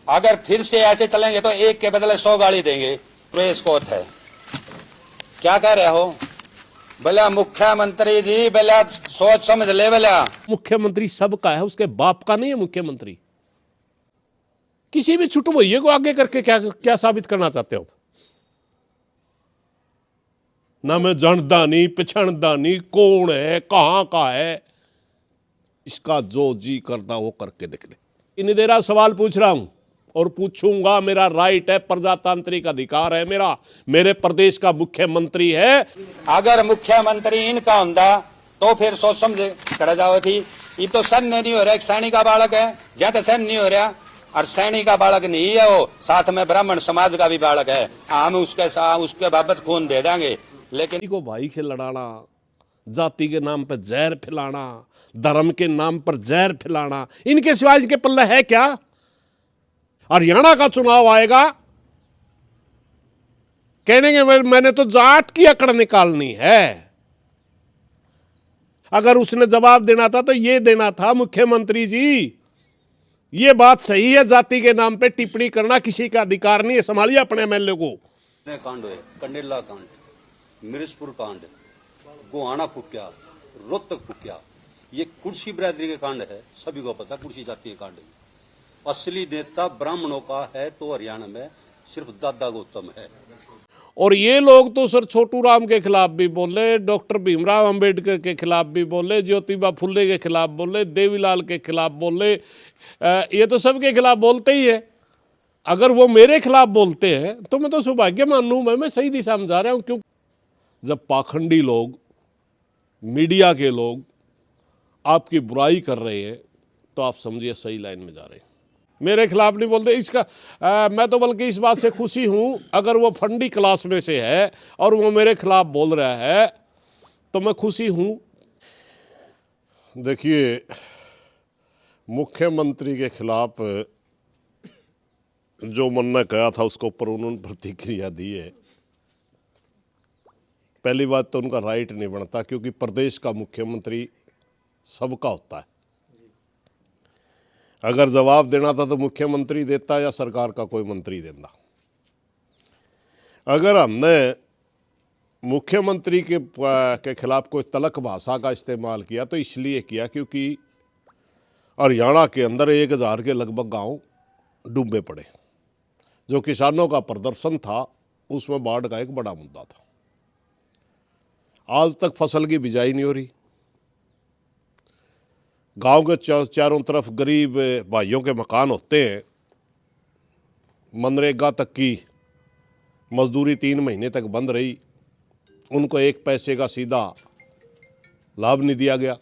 अगर फिर से ऐसे चलेंगे तो एक के बदले 100 गाली देंगे। प्रेस कोर्ट है, क्या कह रहे हो? भला मुख्यमंत्री जी, भला सोच समझ ले। भला मुख्यमंत्री सबका है, उसके बाप का नहीं है मुख्यमंत्री। किसी भी छुट्टू भैया को आगे करके क्या क्या साबित करना चाहते हो? ना मैं जानता नहीं, पहचानता नहीं, कौन है, कहां का है। इसका जो जी करता वो करके देख ले। इन्हीं देर सवाल पूछ रहा हूं और पूछूंगा, मेरा राइट है, प्रजातांत्रिक अधिकार है मेरा। मेरे प्रदेश का मुख्यमंत्री है। अगर मुख्यमंत्री इनका होता तो फिर सोच समझ खड़ा जाओ थी। ये तो सन नहीं हो रहा, एक सैनिक का बालक है, जहां तक सन नहीं हो रहा, और सैनिक का बालक नहीं है वो, साथ में ब्राह्मण समाज का भी बालक है। हम उसके साथ उसके बाबत खून दे देंगे। लेकिन को भाई के लड़ाना, जाति के नाम पर जहर फैलाना, धर्म के नाम पर जहर फैलाना, इनके सिवाय इनके पल्ले है क्या? हरियाणा का चुनाव आएगा, कहने मैंने तो जाट की अकड़ निकालनी है। अगर उसने जवाब देना था तो ये देना था, मुख्यमंत्री जी ये बात सही है, जाति के नाम पे टिप्पणी करना किसी का अधिकार नहीं है, संभालिए अपने एमएलए को। कांड हुए, कंडेला कांड, मिर्जपुर कांड, गोहाना फूक्या, रोहतक फूक्या, ये कुर्सी बिरादरी के कांड है। सभी को पता कुर्सी जाति के कांड है। असली नेता ब्राह्मणों का है तो हरियाणा में सिर्फ दादा गौतम है। और ये लोग तो सर छोटू राम के खिलाफ भी बोले, डॉक्टर भीमराव अंबेडकर के खिलाफ भी बोले, ज्योतिबा फुले के खिलाफ बोले, देवीलाल के खिलाफ बोले, ये तो सबके खिलाफ बोलते ही है। अगर वो मेरे खिलाफ बोलते हैं तो मैं तो सौभाग्य मानूं, मैं सही दिशा में जा रहा हूं। क्यों? जब पाखंडी लोग, मीडिया के लोग आपकी बुराई कर रहे हैं तो आप समझिए सही लाइन में जा रहे हैं। मेरे खिलाफ नहीं बोलते इसका मैं तो बल्कि इस बात से खुशी हूं, अगर वो फंडी क्लास में से है और वो मेरे खिलाफ बोल रहा है तो मैं खुशी हूं। देखिए, मुख्यमंत्री के खिलाफ जो मन ने कहा था उसके ऊपर उन्होंने प्रतिक्रिया दी है। पहली बात तो उनका राइट नहीं बनता, क्योंकि प्रदेश का मुख्यमंत्री सबका होता है। अगर जवाब देना था तो मुख्यमंत्री देता या सरकार का कोई मंत्री देता। अगर हमने मुख्यमंत्री के खिलाफ कोई तलक भाषा का इस्तेमाल किया तो इसलिए किया क्योंकि हरियाणा के अंदर 1000 के लगभग गांव डूबे पड़े। जो किसानों का प्रदर्शन था उसमें बाढ़ का एक बड़ा मुद्दा था। आज तक फसल की बिजाई नहीं हो रही। गांव के चारों तरफ गरीब भाइयों के मकान होते हैं। मनरेगा तक की मजदूरी 3 महीने तक बंद रही, उनको 1 पैसे का सीधा लाभ नहीं दिया गया।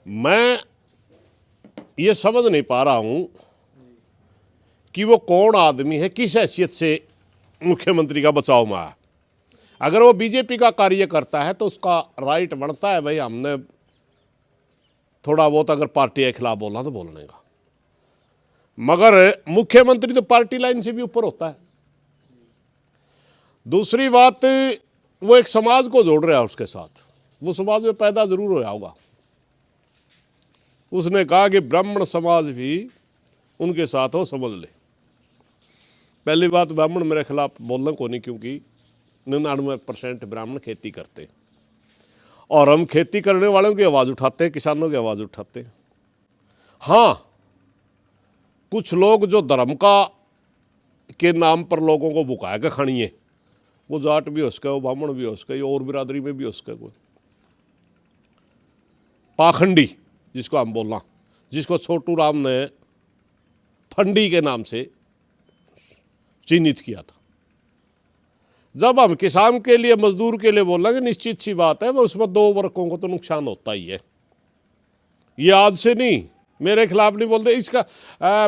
मैं ये समझ नहीं पा रहा हूं कि वो कौन आदमी है, किस हैसियत से मुख्यमंत्री का बचाव में आया। अगर वो बीजेपी का कार्य करता है तो उसका राइट बनता है, भाई हमने थोड़ा बहुत अगर पार्टी के खिलाफ बोलना तो बोलने का। मगर मुख्यमंत्री तो पार्टी लाइन से भी ऊपर होता है। दूसरी बात, वो एक समाज को जोड़ रहा है उसके साथ। वो समाज में पैदा जरूर हो रहा होगा। उसने कहा कि ब्राह्मण समाज भी उनके साथ हो, समझ ले। पहली बात, ब्राह्मण मेरे खिलाफ बोलना को नहीं, क्योंकि 99% ब्राह्मण खेती करते हैं और हम खेती करने वालों की आवाज़ उठाते हैं, किसानों की आवाज़ उठाते हैं। हाँ, कुछ लोग जो धर्म का के नाम पर लोगों को भुकाया के खानी है, वो जाट भी हो सके, वो ब्राह्मण भी हो सके, और बिरादरी में भी हो सके। कोई पाखंडी जिसको हम बोलना, जिसको छोटू राम ने फंडी के नाम से चिन्हित किया था। जब हम किसान के लिए, मजदूर के लिए बोलेंगे, निश्चित सी बात है वो उसमें 2 वर्गों को तो नुकसान होता ही है। ये आज से नहीं, मेरे खिलाफ नहीं बोलते इसका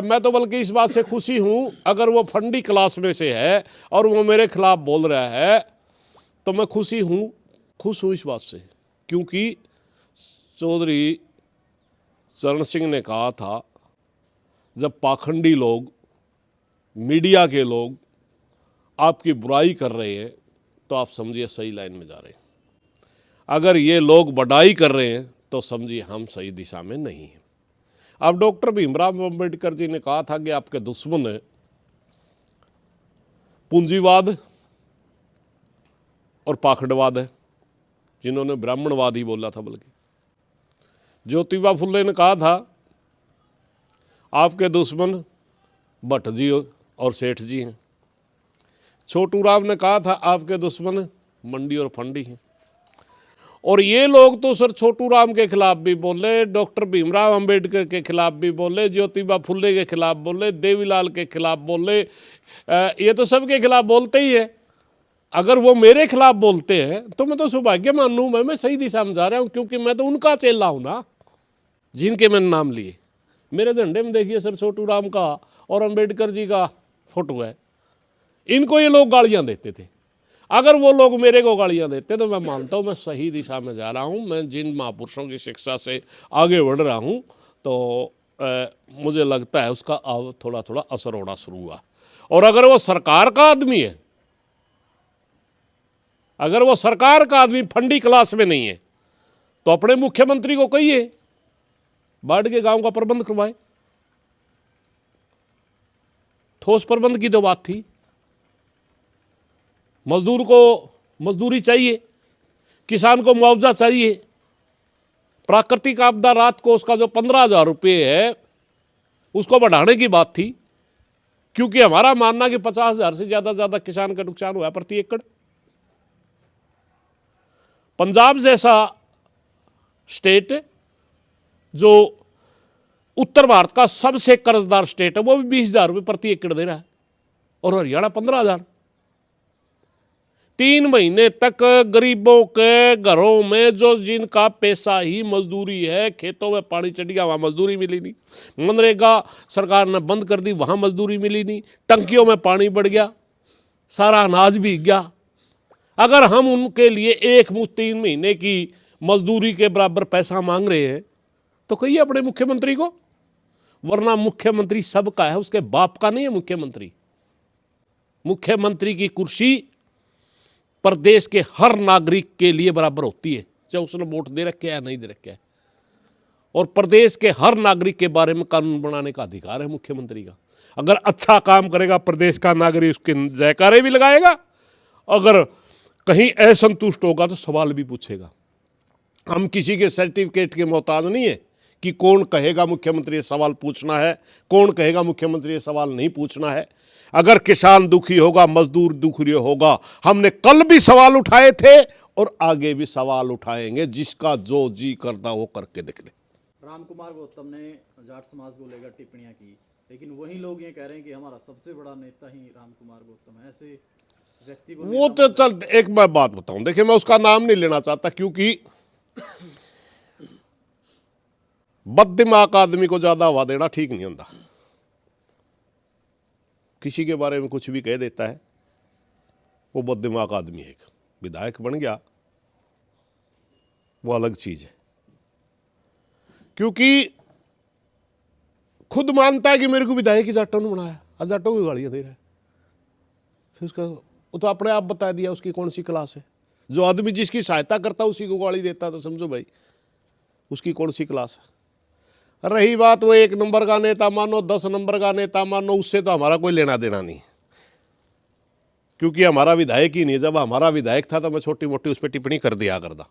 मैं तो बल्कि इस बात से खुशी हूं, अगर वो फंडी क्लास में से है और वो मेरे खिलाफ बोल रहा है तो मैं खुश हूं इस बात से। क्योंकि चौधरी चरण सिंह ने कहा था, जब पाखंडी लोग, मीडिया के लोग आपकी बुराई कर रहे हैं तो आप समझिए सही लाइन में जा रहे हैं। अगर ये लोग बढ़ाई कर रहे हैं तो समझिए हम सही दिशा में नहीं हैं। अब डॉक्टर भीमराव अंबेडकर जी ने कहा था कि आपके दुश्मन है पूंजीवाद और पाखंडवाद है, जिन्होंने ब्राह्मणवाद ही बोला था। बल्कि ज्योतिबा फुले ने कहा था आपके दुश्मन भट्ट जी और सेठ जी हैं। छोटू राव ने कहा था आपके दुश्मन मंडी और फंडी हैं। और ये लोग तो सर छोटू राम के खिलाफ भी बोले, डॉक्टर भीमराव अंबेडकर के खिलाफ भी बोले, ज्योतिबा फुले के खिलाफ बोले, देवीलाल के खिलाफ बोले, ये तो सबके खिलाफ बोलते ही है। अगर वो मेरे खिलाफ बोलते हैं तो मैं तो सौभाग्यमान हूं, मैं सही दिशा में जा रहा हूं, क्योंकि मैं तो उनका चेला हूं ना जिनके मैंने नाम लिए। मेरे झंडे में देखिए सर छोटू राम का और अंबेडकर जी का फोटो है। इनको ये लोग गालियां देते थे। अगर वो लोग मेरे को गालियां देते तो मैं मानता हूं मैं सही दिशा में जा रहा हूं, मैं जिन महापुरुषों की शिक्षा से आगे बढ़ रहा हूं, तो मुझे लगता है उसका अब थोड़ा थोड़ा असर होना शुरू हुआ। और अगर वो सरकार का आदमी है, अगर वो सरकार का आदमी फंडी क्लास में नहीं है, तो अपने मुख्यमंत्री को कहिए बाढ़ के गांव का प्रबंध करवाए। ठोस प्रबंध की तो बात थी। मजदूर को मजदूरी चाहिए, किसान को मुआवजा चाहिए, प्राकृतिक आपदा रात को उसका जो 15,000 रुपये है उसको बढ़ाने की बात थी, क्योंकि हमारा मानना कि 50,000 से ज्यादा किसान का नुकसान हुआ प्रति एकड़। पंजाब जैसा स्टेट जो उत्तर भारत का सबसे कर्जदार स्टेट है, वो भी 20,000 रुपये प्रति एकड़ दे रहा है, और हरियाणा 15,000। 3 महीने तक गरीबों के घरों में जो जिनका पैसा ही मजदूरी है, खेतों में पानी चढ़ गया वहां मजदूरी मिली नहीं, मनरेगा सरकार ने बंद कर दी वहां मजदूरी मिली नहीं, टंकियों में पानी बढ़ गया, सारा अनाज भीग गया। अगर हम उनके लिए एक मुश्त 3 महीने की मजदूरी के बराबर पैसा मांग रहे हैं तो कहिए अपने मुख्यमंत्री को, वरना मुख्यमंत्री सबका है, उसके बाप का नहीं है मुख्यमंत्री। मुख्यमंत्री की कुर्सी प्रदेश के हर नागरिक के लिए बराबर होती है, चाहे उसने वोट दे रखे है या नहीं दे रखे है। और प्रदेश के हर नागरिक के बारे में कानून बनाने का अधिकार है मुख्यमंत्री का। अगर अच्छा काम करेगा प्रदेश का नागरिक उसके जयकारे भी लगाएगा, अगर कहीं असंतुष्ट होगा तो सवाल भी पूछेगा। हम किसी के सर्टिफिकेट के मोहताज नहीं है कि कौन कहेगा मुख्यमंत्री ये सवाल पूछना है, कौन कहेगा मुख्यमंत्री ये सवाल नहीं पूछना है। अगर किसान दुखी होगा, मजदूर दुखी होगा, हमने कल भी सवाल उठाए थे और आगे भी सवाल उठाएंगे, जिसका जो जी करता वो करके देख ले। रामकुमार गौतम ने जाट समाज को लेकर टिप्पणियां की, लेकिन वही लोग ये कह रहे हैं कि हमारा सबसे बड़ा नेता ही रामकुमार गौतम है। ऐसे व्यक्ति को वो तो चल, एक मैं बात बताऊं, देखिए मैं उसका नाम नहीं लेना चाहता, क्योंकि बददिमाग आदमी को ज्यादा हवा देना ठीक नहीं होता। किसी के बारे में कुछ भी कह देता है, वो बददिमाग आदमी है। एक विधायक बन गया वो अलग चीज है, क्योंकि खुद मानता है कि मेरे को विधायक ही जाटों ने बनाया, और जाटों को गालियां दे रहा है। फिर उसका वो तो अपने आप बता दिया उसकी कौन सी क्लास है। जो आदमी जिसकी सहायता करता उसी को गाली देता, तो समझो भाई उसकी कौन सी क्लास है। रही बात वो 1 नंबर का नेता मानो, 10 नंबर का नेता मानो, उससे तो हमारा कोई लेना देना नहीं, क्योंकि हमारा विधायक ही नहीं। जब हमारा विधायक था तो मैं छोटी मोटी उस पर टिप्पणी कर दिया करता,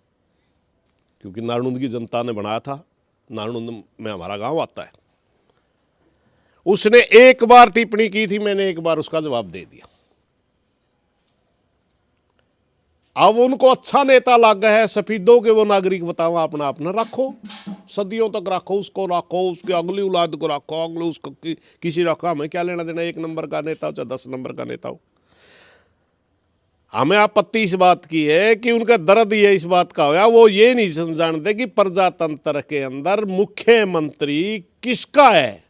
क्योंकि नारनौंद की जनता ने बनाया था, नारनौंद में हमारा गांव आता है। उसने एक बार टिप्पणी की थी, मैंने एक बार उसका जवाब दे दिया। अब उनको अच्छा नेता लग गया है, सफेदों के वो नागरिक बताओ, अपना अपना रखो, सदियों तक रखो, उसको रखो, उसकी अगली औलाद को रखो, अगले उसको किसी रखो, हमें क्या लेना देना 1 नंबर का नेता हो चाहे 10 नंबर का नेता हो। हमें आपत्ति इस बात की है कि उनका दर्द ये इस बात का होया, वो ये नहीं जानते कि प्रजातंत्र के अंदर मुख्यमंत्री किसका है।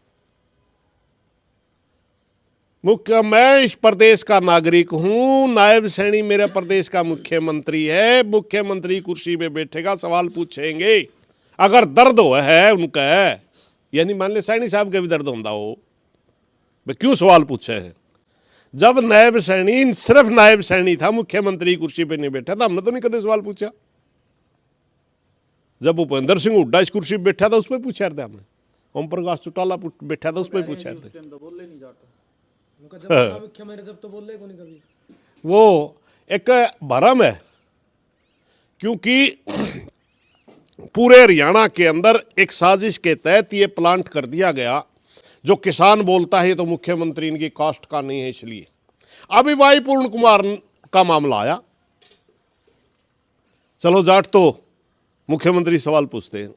मैं इस प्रदेश का नागरिक हूं, नायब सैनी मेरे प्रदेश का मुख्यमंत्री है, मुख्यमंत्री कुर्सी पे बैठेगा, सवाल पूछेंगे। अगर दर्द हो है उनका, यानी मान ले सैनी साहब के भी दर्द होता हो, वे क्यों सवाल पूछे हैं। जब नायब सैनी सिर्फ नायब सैनी था, मुख्यमंत्री कुर्सी पे नहीं बैठा था, हमने तो नहीं कभी सवाल पूछा। जब भूपेंद्र सिंह हुड्डा इस कुर्सी पर बैठा था उस पर पूछा था हमें, ओम प्रकाश चौटाला बैठा था उस पर पूछा था। उस टाइम तो बोले नहीं जाट। उनका जब बड़ा मुख्यमंत्री जब तो बोल रहे को नहीं कभी। वो एक भरम है, क्योंकि पूरे हरियाणा के अंदर एक साजिश के तहत ये प्लांट कर दिया गया। जो किसान बोलता है तो मुख्यमंत्री इनकी कास्ट का नहीं है, इसलिए अभी वाई पूर्ण कुमार का मामला आया। चलो जाट तो मुख्यमंत्री सवाल पूछते हैं,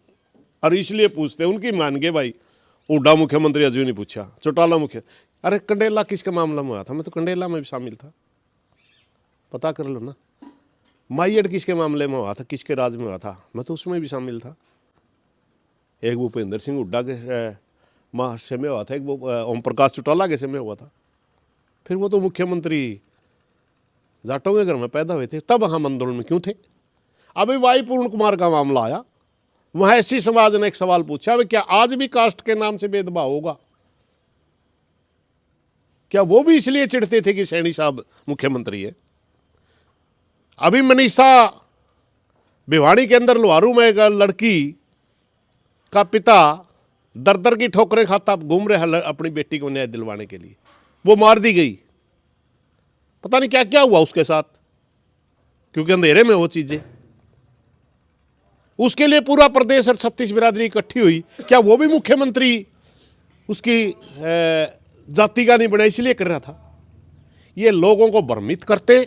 और इसलिए पूछते हैं उनकी मान गए भाई। हुड्डा मुख्यमंत्री अजू नहीं पूछा, चौटाला मुख्य, अरे कंडेला किसके मामला में हुआ था? मैं तो कंडेला में भी शामिल था, पता कर लो ना। माइयड किसके मामले में हुआ था, किसके राज में हुआ था? मैं तो उसमें भी शामिल था। एक भूपेंद्र सिंह हुड्डा के माह से में हुआ था, एक वो ओम प्रकाश चौटाला के समय हुआ था। फिर वो तो मुख्यमंत्री जाटों के घर में पैदा हुए थे, तब हम आंदोलन में क्यों थे? अभी वाई पूर्ण कुमार का मामला आया, वहां एससी समाज ने एक सवाल पूछा, क्या आज भी कास्ट के नाम से भेदभाव होगा? क्या वो भी इसलिए चिढ़ते थे कि सैनी साहब मुख्यमंत्री है? अभी मनीषा भिवाड़ी के अंदर लोहारू में एक लड़की का पिता दर दर की ठोकरें खाता घूम रहे हैं अपनी बेटी को न्याय दिलवाने के लिए, वो मार दी गई। पता नहीं क्या क्या हुआ उसके साथ, क्योंकि अंधेरे में वो चीजें। उसके लिए पूरा प्रदेश और 36 बिरादरी इकट्ठी हुई। क्या वो भी मुख्यमंत्री उसकी जाति का नहीं बना इसलिए कर रहा था? ये लोगों को भ्रमित करते।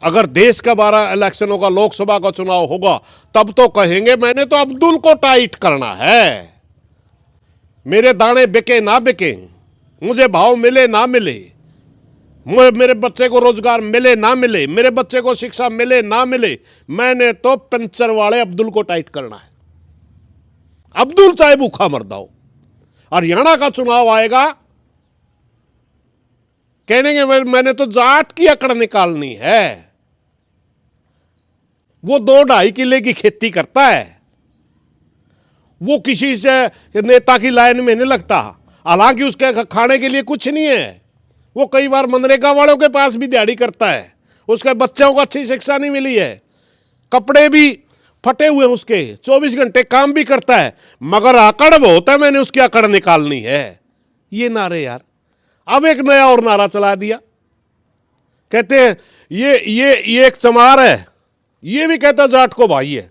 अगर देश का 12 इलेक्शन होगा, लोकसभा का चुनाव होगा, तब तो कहेंगे मैंने तो अब्दुल को टाइट करना है, मेरे दाने बिके ना बिके, मुझे भाव मिले ना मिले, मेरे बच्चे को रोजगार मिले ना मिले, मेरे बच्चे को शिक्षा मिले ना मिले, मैंने तो पंचर वाले अब्दुल को टाइट करना है। अब्दुल चाहे भूखा मर जाओ। हरियाणा का चुनाव आएगा, कहने मैंने तो जाट की अकड़ निकालनी है। वो 2-2.5 किले की खेती करता है, वो किसी से नेता की लाइन में नहीं लगता, हालांकि उसके खाने के लिए कुछ नहीं है। वो कई बार मनरेगा वालों के पास भी दिहाड़ी करता है, उसके बच्चों को अच्छी शिक्षा नहीं मिली है, कपड़े भी फटे हुए उसके, 24 घंटे काम भी करता है, मगर आकड़ वो होता है मैंने उसकी अकड़ निकालनी है। ये नारे यार, अब एक नया और नारा चला दिया, कहते हैं ये एक चमार है, ये भी कहता जाट को भाई है,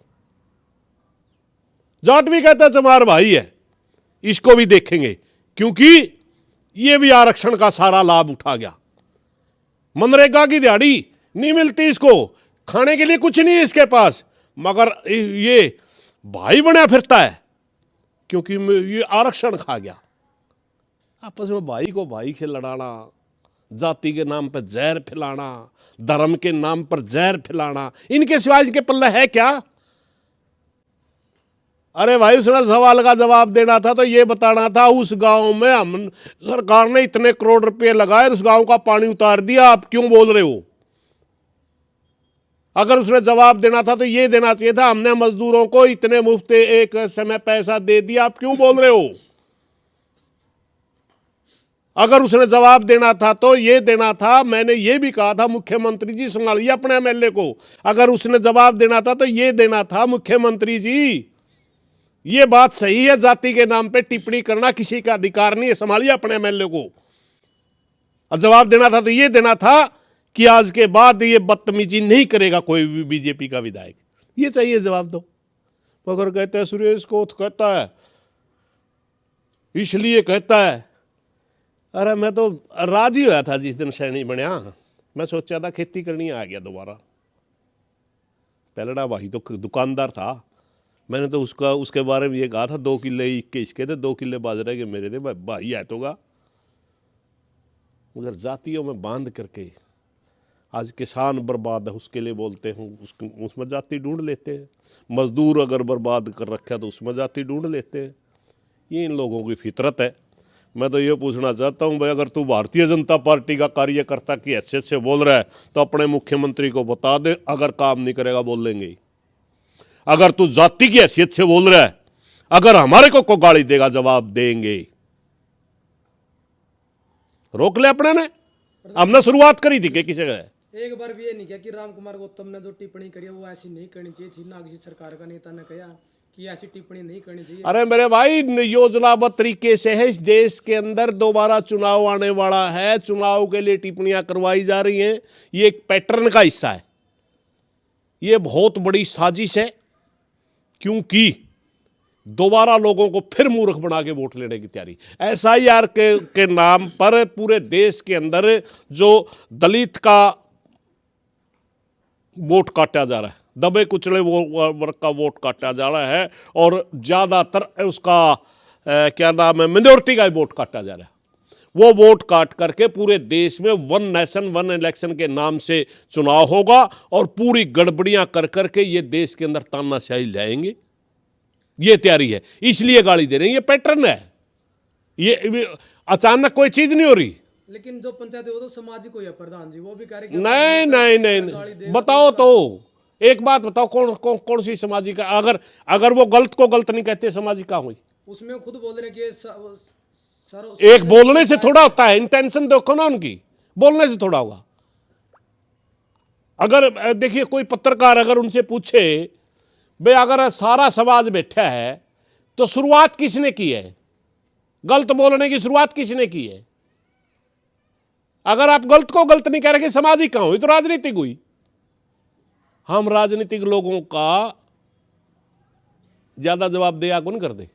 जाट भी कहता चमार भाई है। इसको भी देखेंगे, क्योंकि ये भी आरक्षण का सारा लाभ उठा गया। मनरेगा की दिहाड़ी नहीं मिलती इसको, खाने के लिए कुछ नहीं है इसके पास, मगर ये भाई बना फिरता है क्योंकि ये आरक्षण खा गया। आपस में भाई को भाई से लड़ाना, जाति के नाम पर जहर फैलाना, धर्म के नाम पर जहर फैलाना, इनके सिवाय के पल्ले है क्या? अरे भाई, उसने सवाल का जवाब देना था तो ये बताना था उस गांव में हम सरकार ने इतने करोड़ रुपए लगाए, उस गांव का पानी उतार दिया, आप क्यों बोल रहे हो? अगर उसने जवाब देना था तो ये देना चाहिए था, हमने मजदूरों को इतने मुफ्त एक समय पैसा दे दिया, आप क्यों बोल रहे हो? अगर उसने जवाब देना था तो ये देना था, मैंने ये भी कहा था मुख्यमंत्री जी संभालिए अपने एमएलए को। अगर उसने जवाब देना था तो ये देना था, मुख्यमंत्री जी ये बात सही है, जाति के नाम पे टिप्पणी करना किसी का अधिकार नहीं है, संभालिए अपने एमएलए को। और जवाब देना था तो ये देना था कि आज के बाद ये बदतमीजी नहीं करेगा कोई भी बीजेपी का विधायक, ये चाहिए जवाब दो। मगर कहते हैं सुरेश कोथ कहता है, इसलिए कहता है। अरे मैं तो राजी हुआ था जिस दिन सैनी बनया, मैं सोचा था खेती करनी आ गया दोबारा। पहलड़ा भाई तो दुकानदार था, मैंने तो उसके बारे में ये कहा था 2 किले के इसके थे, 2 किले बाजरे के मेरे थे, भाई है तो गा। मगर जातियों में बांध करके आज किसान बर्बाद है उसके लिए बोलते हैं, उसमें जाति ढूंढ लेते हैं। मजदूर अगर बर्बाद कर रखा तो उसमें जाति ढूंढ लेते हैं। ये इन लोगों की फितरत है। मैं तो ये पूछना चाहता हूँ भाई, अगर तू भारतीय जनता पार्टी का कार्यकर्ता की हैसियत से बोल रहा है तो अपने मुख्यमंत्री को बता दे, अगर काम नहीं करेगा बोल लेंगे। अगर तू जाति की हैसियत से बोल रहा है, अगर हमारे को गाली देगा जवाब देंगे। रोक ले अपने ने, हमने शुरुआत करी थी कि किसी का एक बार भी ये नहीं किया कि राम कुमार गौतम ने जो टिप्पणी करी है वो ऐसी नहीं करनी चाहिए थी, ना किसी सरकार का नेता ने कहा कि ऐसी टिप्पणी नहीं करनी चाहिए। अरे मेरे भाई, योजनाबद्ध तरीके से है। इस देश के अंदर दोबारा चुनाव आने वाला है, चुनाव के लिए टिप्पणियां करवाई जा रही हैं। ये एक पैटर्न का हिस्सा है, ये बहुत बड़ी साजिश है, क्योंकि दोबारा लोगों को फिर मूर्ख बना के वोट लेने की तैयारी। SIR के नाम पर पूरे देश के अंदर जो दलित का वोट काटा जा रहा है, दबे कुचले वर्ग का वोट काटा जा रहा है, और ज़्यादातर उसका क्या नाम है, मिनोरिटी का वोट काटा जा रहा है। वो वोट काट करके पूरे देश में वन नेशन वन इलेक्शन के नाम से चुनाव होगा, और पूरी गड़बड़ियां कर करके ये देश के अंदर तानाशाही लाएंगे। ये तैयारी है, इसलिए गाली दे रहे हैं। ये पैटर्न है, ये अचानक कोई चीज नहीं हो रही। लेकिन जो पंचायत है वो तो सामाजिक हुई है प्रधान जी, वो भी कह रहे कि नहीं नहीं नहीं, बताओ तो, एक बात बताओ, कौन सी सामाजिक है? अगर वो गलत को गलत नहीं कहते, सामाजिक कहाँ हुई? उसमें खुद बोल रहे हैं कि सर एक बोलने से थोड़ा होता है, इंटेंशन देखो ना उनकी, बोलने से थोड़ा होगा। अगर देखिए, कोई पत्रकार अगर उनसे पूछे, भाई अगर सारा समाज बैठा है तो शुरुआत किसने की है, गलत बोलने की शुरुआत किसने की है? अगर आप गलत को गलत नहीं कह रहे, सामाजिक कहां हुई? तो राजनीतिक हुई। हम राजनीतिक लोगों का ज्यादा जवाब दिया कौन कर दे,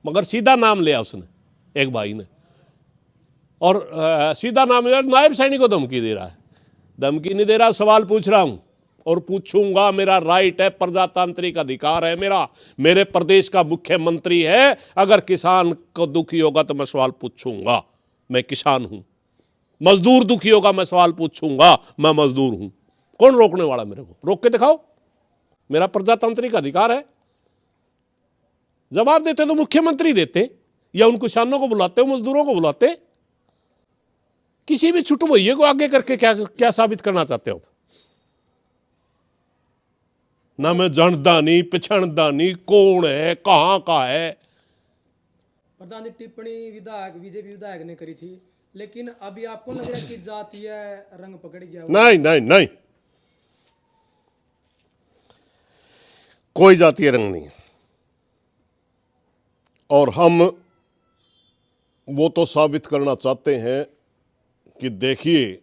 मगर सीधा नाम लिया उसने, एक भाई ने, और सीधा नाम लिया। नायब सैनिक को धमकी दे रहा है। धमकी नहीं दे रहा, सवाल पूछ रहा हूं और पूछूंगा, मेरा राइट है, प्रजातांत्रिक अधिकार है मेरा। मेरे प्रदेश का मुख्यमंत्री है, अगर किसान को दुखी होगा तो मैं सवाल पूछूंगा, मैं किसान हूं। मजदूर दुखी होगा, मैं सवाल पूछूंगा, मैं मजदूर हूं। कौन रोकने वाला? मेरे को रोक के दिखाओ, मेरा प्रजातांत्रिक अधिकार है। जवाब देते तो मुख्यमंत्री देते, या उन किसानों को बुलाते, मजदूरों को बुलाते। किसी भी छुट भैये को आगे करके क्या साबित करना चाहते हो? ना मैं जानता नहीं, पिछड़ता नहीं, कौन है, कहां का है। प्रधान जी, टिप्पणी विधायक बीजेपी विधायक ने करी थी, लेकिन अभी आपको लग रहा है कि जातीय रंग पकड़ गया? नहीं नहीं नहीं, कोई जातीय रंग नहीं है। और हम वो तो साबित करना चाहते हैं कि देखिए,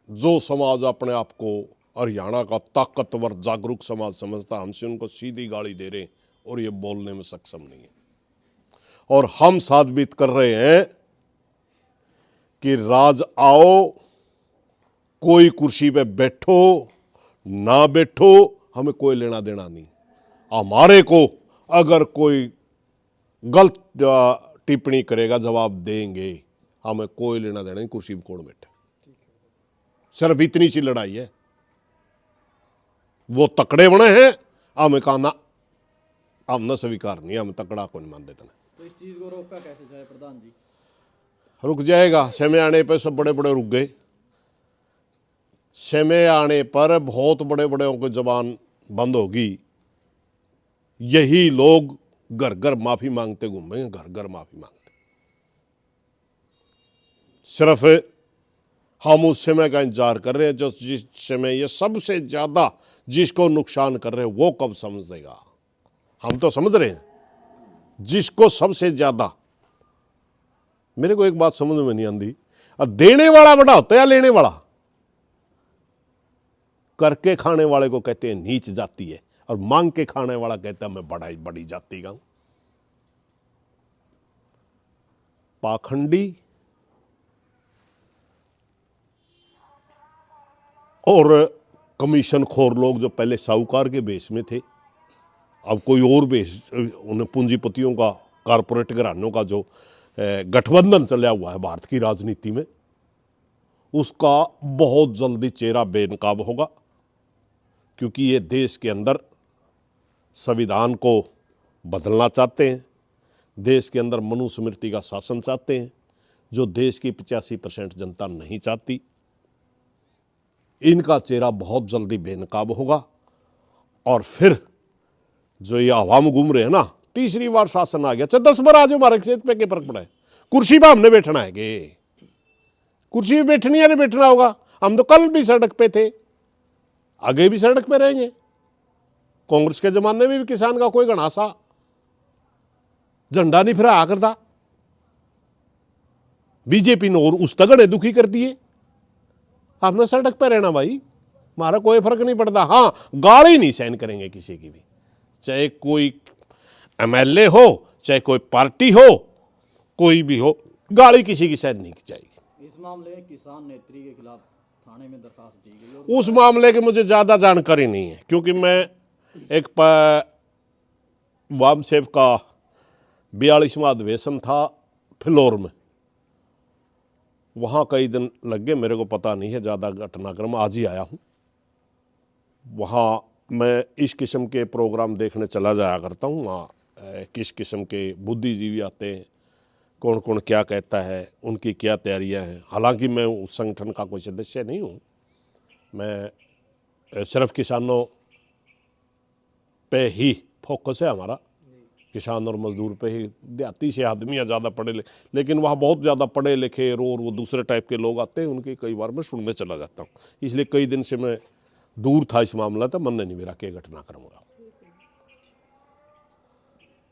जो समाज अपने आप को हरियाणा का ताकतवर जागरूक समाज समझता, हमसे उनको सीधी गाली दे रहे हैं और ये बोलने में सक्षम नहीं है। और हम साबित कर रहे हैं कि राज आओ, कोई कुर्सी पे बैठो ना बैठो, हमें कोई लेना देना नहीं। हमारे को अगर कोई गलत टिप्पणी करेगा, जवाब देंगे, हमें कोई लेना देना नहीं, कुर्सी में कौन बैठे। सिर्फ इतनी सी लड़ाई है। वो तकड़े बने हैं, हमें कहा ना, हम न स्वीकार नहीं, हम तकड़ा को नहीं मान देते। तो इस चीज को रोका कैसे जाए प्रधान जी? रुक जाएगा, समय आने पर सब बड़े बड़े रुक गए। समय आने पर बहुत बड़े बड़े की जबान बंद होगी। यही लोग घर घर माफी मांगते घूमेंगे, घर घर माफी मांगते। सिर्फ हम उस समय का इंतजार कर रहे हैं, जो जिस समय ये सबसे ज्यादा जिसको नुकसान कर रहे हैं, वो कब समझेगा। हम तो समझ रहे हैं, जिसको सबसे ज्यादा। मेरे को एक बात समझ में नहीं आती, देने वाला बड़ा होता है या लेने वाला? करके खाने वाले को कहते हैं नीच जाती है, और मांग के खाने वाला कहता है मैं बड़ी जाति का हूं। पाखंडी और कमीशन खोर लोग जो पहले साहूकार के बेस में थे, अब कोई और बेस, उन्हें पूंजीपतियों का, कारपोरेट घरानों का जो गठबंधन चला हुआ है भारत की राजनीति में, उसका बहुत जल्दी चेहरा बेनकाब होगा। क्योंकि ये देश के अंदर संविधान को बदलना चाहते हैं, देश के अंदर मनुस्मृति का शासन चाहते हैं, जो देश की 85% जनता नहीं चाहती। इनका चेहरा बहुत जल्दी बेनकाब होगा, और फिर जो ये आवाम घूम रहे हैं ना, तीसरी बार शासन आ गया, चाहे 10 बार आ जाओ, हमारे क्षेत्र पे क्या फर्क पड़ा है? कुर्सी पर हमने बैठना है, कुर्सी पे बैठनी है, नहीं बैठना होगा। हम तो कल भी सड़क पे थे, आगे भी सड़क पे रहेंगे। कांग्रेस के जमाने में भी किसान का कोई घणासा झंडा नहीं फहराया करता। बीजेपी ने और उस तगड़े दुखी कर दिए। आपने सड़क पे रहना भाई, हमारा कोई फर्क नहीं पड़ता। हाँ, गाली नहीं सहन करेंगे किसी की भी, चाहे कोई एमएलए हो, चाहे कोई पार्टी हो, कोई भी हो, गाली किसी की सहन नहीं की जाएगी। इस मामले में किसान नेत्री के खिलाफ थाने में दरखास्त दी गई और उस मामले की मुझे ज़्यादा जानकारी नहीं है, क्योंकि मैं एक वामसेव का 42वां अधिवेशन था फिलौर में, वहाँ कई दिन लग गए, मेरे को पता नहीं है ज़्यादा घटनाक्रम, आज ही आया हूँ। वहाँ मैं इस किस्म के प्रोग्राम देखने चला जाया करता हूँ। वहाँ किस किस्म के बुद्धिजीवी आते हैं, कौन कौन क्या कहता है, उनकी क्या तैयारियां हैं। हालांकि मैं उस संगठन का कोई सदस्य नहीं हूँ, मैं सिर्फ किसानों पे ही फोकस है हमारा, किसान और मजदूर पे ही। देहाती से आदमी या ज़्यादा पढ़े लिखे, लेकिन वहाँ बहुत ज़्यादा पढ़े लिखे और वो दूसरे टाइप के लोग आते हैं, उनकी कई बार मैं सुनने चला जाता हूँ। इसलिए कई दिन से मैं दूर था इस मामला, तो मन नहीं मेरा क्या घटनाक्रम हुआ।